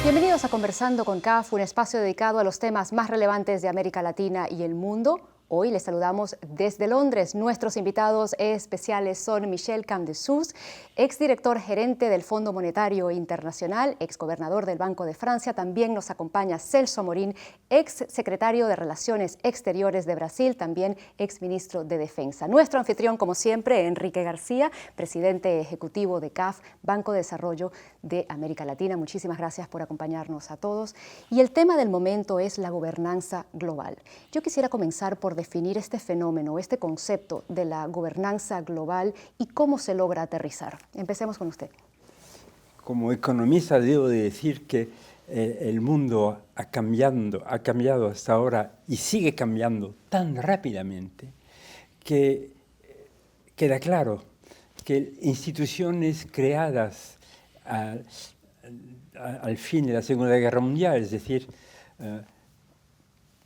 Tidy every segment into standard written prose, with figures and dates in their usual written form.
Bienvenidos a Conversando con CAF, un espacio dedicado a los temas más relevantes de América Latina y el mundo. Hoy les saludamos desde Londres. Nuestros invitados especiales son Michel Camdessus, exdirector gerente del Fondo Monetario Internacional, exgobernador del Banco de Francia. También nos acompaña Celso Amorín, exsecretario de Relaciones Exteriores de Brasil, también exministro de Defensa. Nuestro anfitrión, como siempre, Enrique García, presidente ejecutivo de CAF, Banco de Desarrollo de América Latina. Muchísimas gracias por acompañarnos a todos. Y el tema del momento es la gobernanza global. Yo quisiera comenzar por definir este fenómeno, este concepto de la gobernanza global y cómo se logra aterrizar. Empecemos con usted. Como economista debo de decir que el mundo ha cambiado hasta ahora y sigue cambiando tan rápidamente que queda claro que instituciones creadas al fin de la Segunda Guerra Mundial, es decir,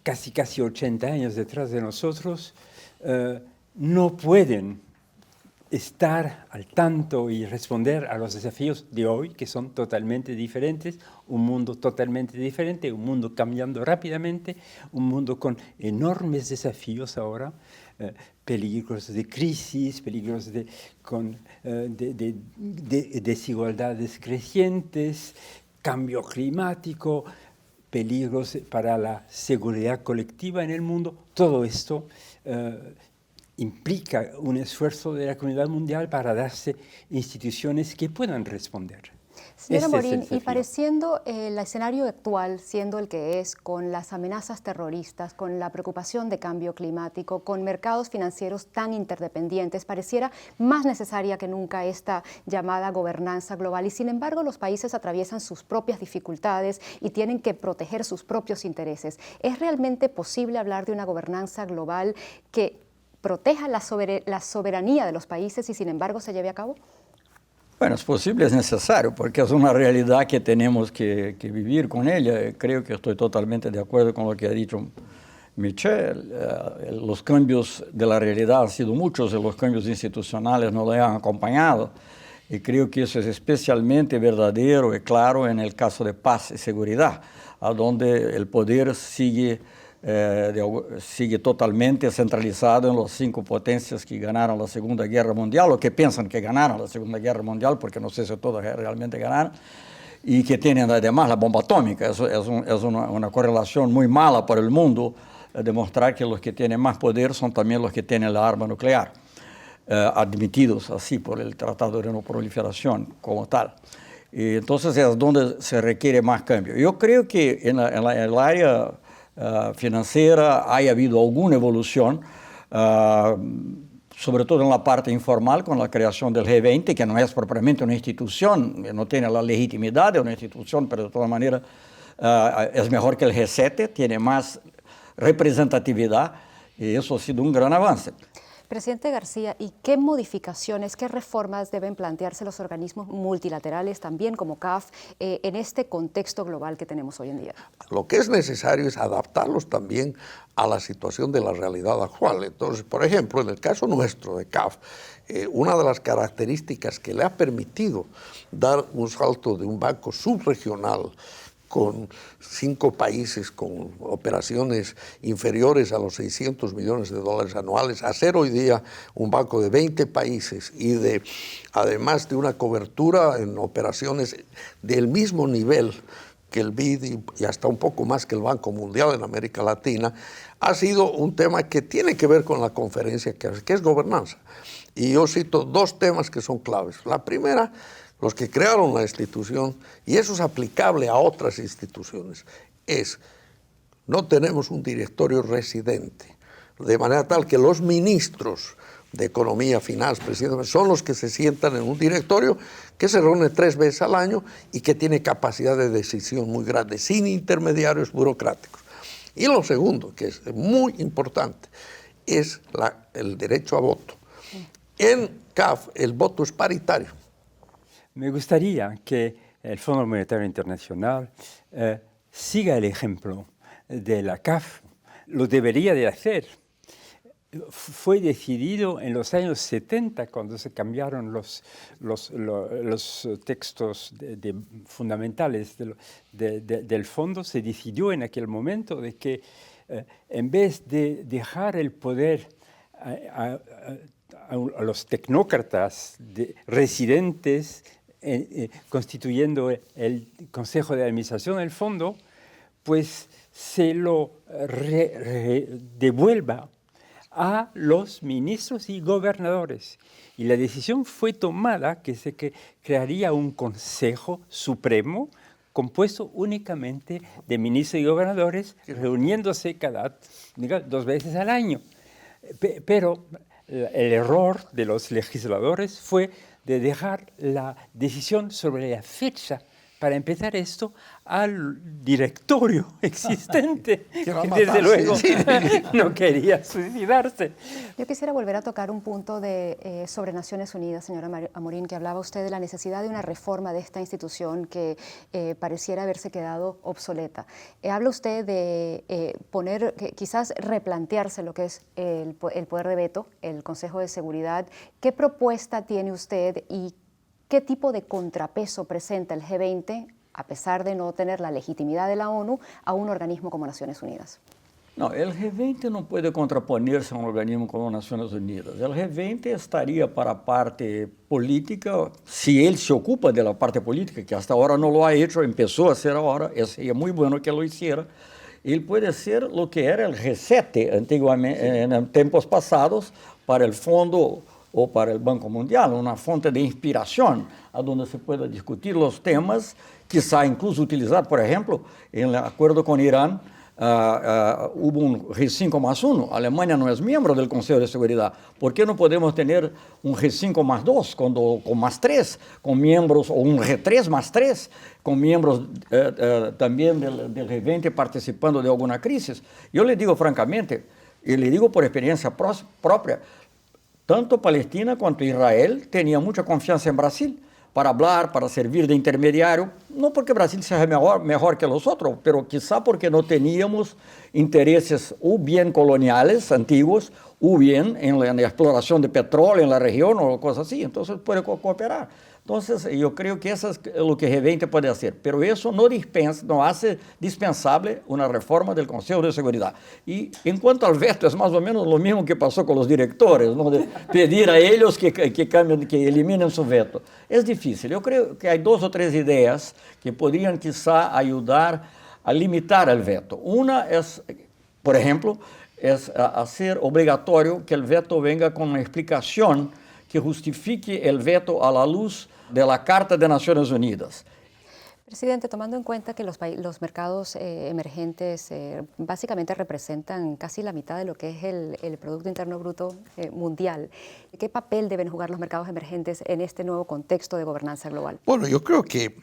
casi 80 años detrás de nosotros, no pueden estar al tanto y responder a los desafíos de hoy, que son totalmente diferentes, un mundo totalmente diferente, un mundo cambiando rápidamente, un mundo con enormes desafíos ahora, peligros de crisis, peligros de desigualdades crecientes, cambio climático, peligros para la seguridad colectiva en el mundo. Todo esto implica un esfuerzo de la comunidad mundial para darse instituciones que puedan responder. Señora Amorín, y pareciendo el escenario actual siendo el que es, con las amenazas terroristas, con la preocupación de cambio climático, con mercados financieros tan interdependientes, pareciera más necesaria que nunca esta llamada gobernanza global. Y sin embargo, los países atraviesan sus propias dificultades y tienen que proteger sus propios intereses. ¿Es realmente posible hablar de una gobernanza global que proteja la soberanía de los países y sin embargo se lleve a cabo? Bueno, es posible, es necesario, porque es una realidad que tenemos que vivir con ella. Creo que estoy totalmente de acuerdo con lo que ha dicho Michel. Los cambios de la realidad han sido muchos y los cambios institucionales no lo han acompañado. Y creo que eso es especialmente verdadero y claro en el caso de paz y seguridad, a donde el poder sigue totalmente centralizado en las 5 potencias que ganaron la Segunda Guerra Mundial, o que piensan que ganaron la Segunda Guerra Mundial, porque no sé si todas realmente ganaron, y que tienen además la bomba atómica. Eso es una correlación muy mala para el mundo, demostrar que los que tienen más poder son también los que tienen la arma nuclear, admitidos así por el Tratado de No Proliferación como tal. Y entonces es donde se requiere más cambio. Yo creo que en el área financiera haya habido alguna evolución, sobre todo en la parte informal, con la creación del G20, que no es propiamente una institución, no tiene la legitimidad de una institución, pero de todas maneras es mejor que el G7, tiene más representatividad, y eso ha sido un gran avance. Presidente García, ¿y qué modificaciones, qué reformas deben plantearse los organismos multilaterales, también como CAF, en este contexto global que tenemos hoy en día? Lo que es necesario es adaptarlos también a la situación de la realidad actual. Entonces, por ejemplo, en el caso nuestro de CAF, una de las características que le ha permitido dar un salto de un banco subregional con 5 países con operaciones inferiores a los 600 millones de dólares anuales, a ser hoy día un banco de 20 países y además de una cobertura en operaciones del mismo nivel que el BID y hasta un poco más que el Banco Mundial en América Latina, ha sido un tema que tiene que ver con la conferencia que es gobernanza. Y yo cito 2 temas que son claves. La primera, los que crearon la institución, y eso es aplicable a otras instituciones, no tenemos un directorio residente, de manera tal que los ministros de Economía, Finanzas, Presidentes, son los que se sientan en un directorio que se reúne 3 veces al año y que tiene capacidad de decisión muy grande, sin intermediarios burocráticos. Y lo segundo, que es muy importante, es el derecho a voto. En CAF el voto es paritario. Me gustaría que el Fondo Monetario Internacional siga el ejemplo de la CAF. Lo debería de hacer. fue decidido en los años 70, cuando se cambiaron los textos fundamentales del fondo. Se decidió en aquel momento de que en vez de dejar el poder a los tecnócratas residentes constituyendo el Consejo de Administración del fondo, pues se lo devuelva a los ministros y gobernadores. Y la decisión fue tomada que se crearía un Consejo Supremo compuesto únicamente de ministros y gobernadores, reuniéndose digamos, 2 veces al año. Pero el error de los legisladores fue de dejar la decisión sobre la fecha para empezar esto al directorio existente, que desde luego no quería suicidarse. Yo quisiera volver a tocar un punto sobre Naciones Unidas, señora Amorín, que hablaba usted de la necesidad de una reforma de esta institución que pareciera haberse quedado obsoleta. Habla usted de quizás replantearse lo que es el poder de veto, el Consejo de Seguridad. ¿Qué propuesta tiene usted y qué tipo de contrapeso presenta el G20, a pesar de no tener la legitimidad de la ONU, a un organismo como Naciones Unidas? No, el G20 no puede contraponerse a un organismo como Naciones Unidas. El G20 estaría para la parte política, si él se ocupa de la parte política, que hasta ahora no lo ha hecho, empezó a hacer ahora, sería muy bueno que lo hiciera. Él puede ser lo que era el G7 antiguamente, en tiempos pasados, para el fondo o para el Banco Mundial, una fuente de inspiración a donde se pueda discutir los temas, quizá incluso utilizar, por ejemplo, en el acuerdo con Irán, hubo un G5+1. Alemania no es miembro del Consejo de Seguridad. ¿Por qué no podemos tener un G5+2 con +3, con miembros, o un G3+3, con miembros también del G20 participando de alguna crisis? Yo le digo francamente, y le digo por experiencia propia, tanto Palestina quanto Israel tenían mucha confianza en Brasil para hablar, para servir de intermediario, no porque Brasil sea mejor que los otros, pero quizá porque no teníamos intereses o bien coloniales antiguos, o bien en la exploración de petróleo en la región o cosas así, entonces puede cooperar. Entonces, yo creo que eso es lo que G20 puede hacer, pero eso no hace dispensable una reforma del Consejo de Seguridad. Y en cuanto al veto, es más o menos lo mismo que pasó con los directores, ¿no? De pedir a ellos que cambien, que eliminen su veto. Es difícil. Yo creo que hay 2 o 3 ideas que podrían quizá ayudar a limitar el veto. Una es, por ejemplo, es hacer obligatorio que el veto venga con una explicación que justifique el veto a la luz de la Carta de Naciones Unidas. Presidente, tomando en cuenta que los mercados emergentes básicamente representan casi la mitad de lo que es el Producto Interno Bruto mundial, ¿qué papel deben jugar los mercados emergentes en este nuevo contexto de gobernanza global? Bueno, yo creo que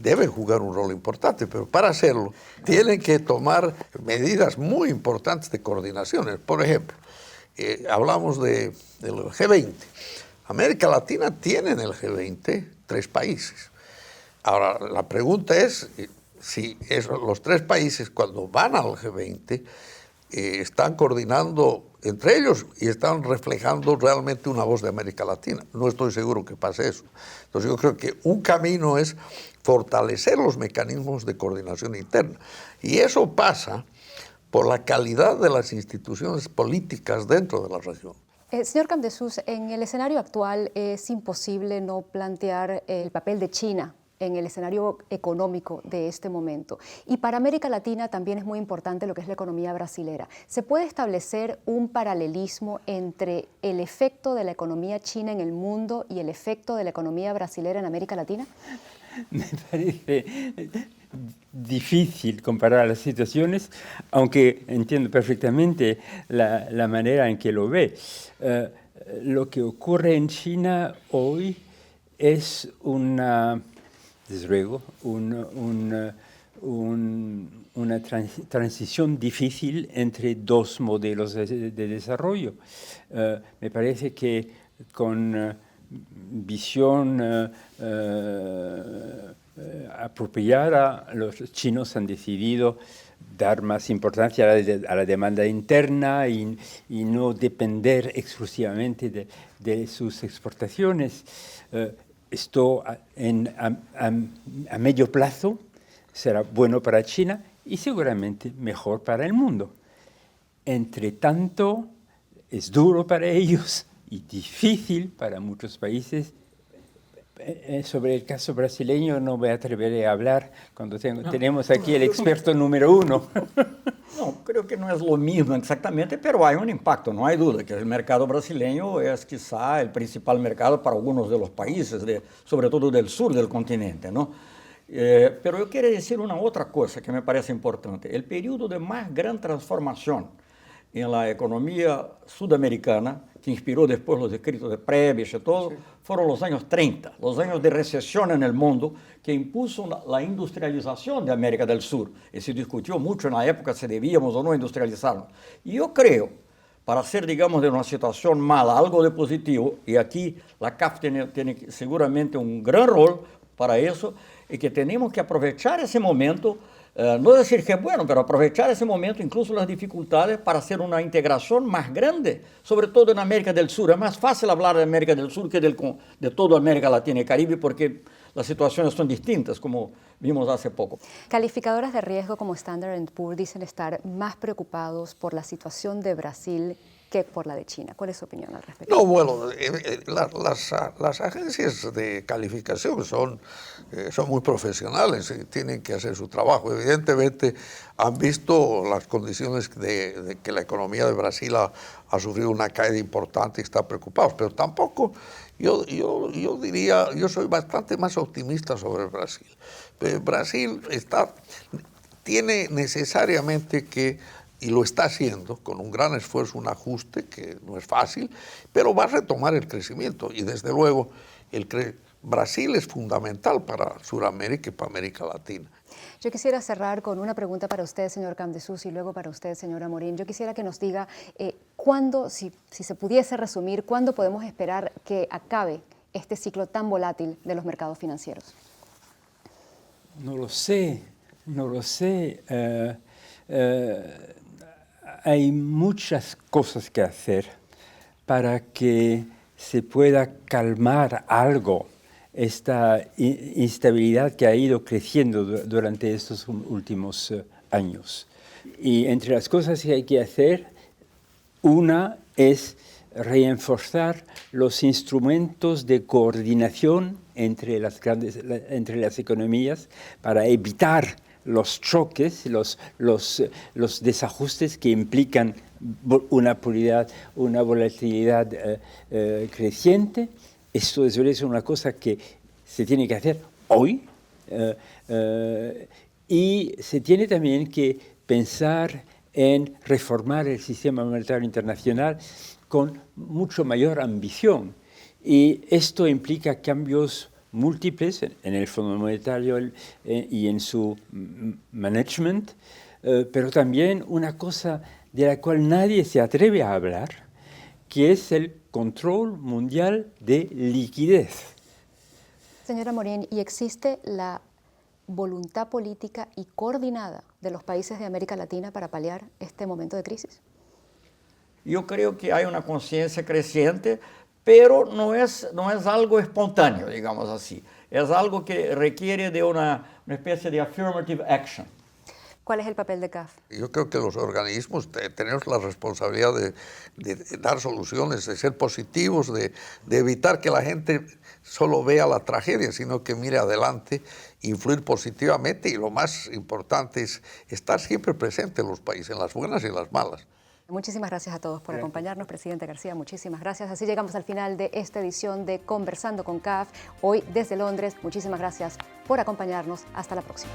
deben jugar un rol importante, pero para hacerlo tienen que tomar medidas muy importantes de coordinación. Por ejemplo, hablamos del G20. América Latina tiene en el G20 3 países. Ahora, la pregunta es si los 3 países, cuando van al G20, están coordinando entre ellos y están reflejando realmente una voz de América Latina. No estoy seguro que pase eso. Entonces, yo creo que un camino es fortalecer los mecanismos de coordinación interna. Y eso pasa por la calidad de las instituciones políticas dentro de la región. Señor Campdesus, en el escenario actual es imposible no plantear el papel de China en el escenario económico de este momento. Y para América Latina también es muy importante lo que es la economía brasilera. ¿Se puede establecer un paralelismo entre el efecto de la economía china en el mundo y el efecto de la economía brasilera en América Latina? Me parece difícil comparar las situaciones, aunque entiendo perfectamente la manera en que lo ve. Lo que ocurre en China hoy es desde luego, una transición difícil entre 2 modelos de desarrollo. Me parece que con visión apropiada, los chinos han decidido dar más importancia a la demanda interna y no depender exclusivamente de sus exportaciones. Esto a medio plazo será bueno para China y seguramente mejor para el mundo. Entre tanto, es duro para ellos y difícil para muchos países. Sobre el caso brasileño no me atreveré a hablar cuando tenemos aquí el experto número uno. No, creo que no es lo mismo exactamente, pero hay un impacto, no hay duda que el mercado brasileño es quizá el principal mercado para algunos de los países, sobre todo del sur del continente, ¿no? Pero yo quiero decir una otra cosa que me parece importante. El periodo de más gran transformación en la economía sudamericana, que inspiró después los escritos de Prebisch y todo, fueron los años 30, los años de recesión en el mundo, que impuso la industrialización de América del Sur. Y se discutió mucho en la época si debíamos o no industrializarnos. Y yo creo, para hacer, digamos, de una situación mala algo de positivo, y aquí la CAF tiene seguramente un gran rol para eso, y que tenemos que aprovechar ese momento. No decir que es bueno, pero aprovechar ese momento, incluso las dificultades, para hacer una integración más grande, sobre todo en América del Sur. Es más fácil hablar de América del Sur que de toda América Latina y Caribe, porque las situaciones son distintas, como vimos hace poco. Calificadoras de riesgo como Standard & Poor's dicen estar más preocupados por la situación de Brasil que por la de China. ¿Cuál es su opinión al respecto? No, bueno, las agencias de calificación son muy profesionales y tienen que hacer su trabajo. Evidentemente han visto las condiciones de que la economía de Brasil ha sufrido una caída importante y está preocupados, pero tampoco yo diría, yo soy bastante más optimista sobre Brasil. Brasil tiene necesariamente que, y lo está haciendo con un gran esfuerzo, un ajuste que no es fácil, pero va a retomar el crecimiento. Y desde luego, Brasil es fundamental para Sudamérica y para América Latina. Yo quisiera cerrar con una pregunta para usted, señor Campdesús, y luego para usted, señora Morín. Yo quisiera que nos diga cuándo, si se pudiese resumir, cuándo podemos esperar que acabe este ciclo tan volátil de los mercados financieros. No lo sé. Hay muchas cosas que hacer para que se pueda calmar algo esta instabilidad que ha ido creciendo durante estos últimos años. Y entre las cosas que hay que hacer, una es reforzar los instrumentos de coordinación entre las economías para evitar los choques, los desajustes que implican una volatilidad creciente. Esto es una cosa que se tiene que hacer hoy y se tiene también que pensar en reformar el sistema monetario internacional con mucho mayor ambición. Y esto implica cambios múltiples en el Fondo Monetario y en su management, pero también una cosa de la cual nadie se atreve a hablar, que es el control mundial de liquidez. Señora Morín, ¿y existe la voluntad política y coordinada de los países de América Latina para paliar este momento de crisis? Yo creo que hay una conciencia creciente, pero no es algo espontáneo, digamos así. Es algo que requiere de una especie de affirmative action. ¿Cuál es el papel de CAF? Yo creo que los organismos tenemos la responsabilidad de dar soluciones, de ser positivos, de evitar que la gente solo vea la tragedia, sino que mire adelante, influir positivamente, y lo más importante es estar siempre presente en los países, en las buenas y en las malas. Muchísimas gracias a todos por acompañarnos. Presidente García, muchísimas gracias. Así llegamos al final de esta edición de Conversando con CAF, hoy desde Londres. Muchísimas gracias por acompañarnos. Hasta la próxima.